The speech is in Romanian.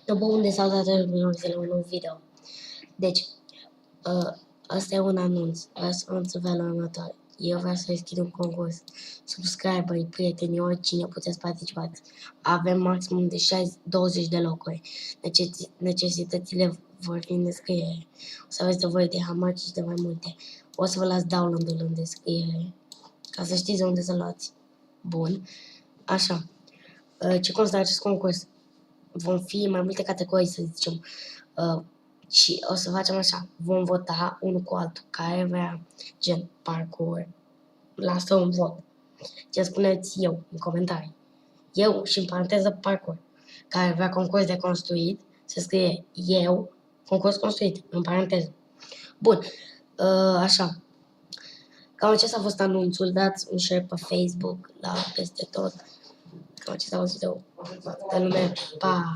După unde s-au dat răspunsurile la un nou video. Deci, ăsta e un anunț. Vreau să vă la următoare. Eu vreau să deschid un concurs. Subscriberii, prietenii, oricine puteți participați. Avem maximum de 20 de locuri. Necesitățile vor fi în descriere. O să aveți nevoie de hamaci și de mai multe. O să vă las download-ul în descriere, ca să știți unde să luați. Bun. Așa. Ce constă acest concurs? Vom fi mai multe categorii, să zicem. Și o să facem așa. Vom vota unul cu altul. Care vrea, gen, parcurs. Lasă un vot. Ce spuneți eu în comentarii. Eu și în paranteză parcurs. Care vrea concurs de construit, se scrie eu, concurs construit, în paranteză. Bun. Așa. Cam acesta a fost anunțul. Dați un share pe Facebook, la peste tot. Cam acesta a fost video. Toată lumea. Pa!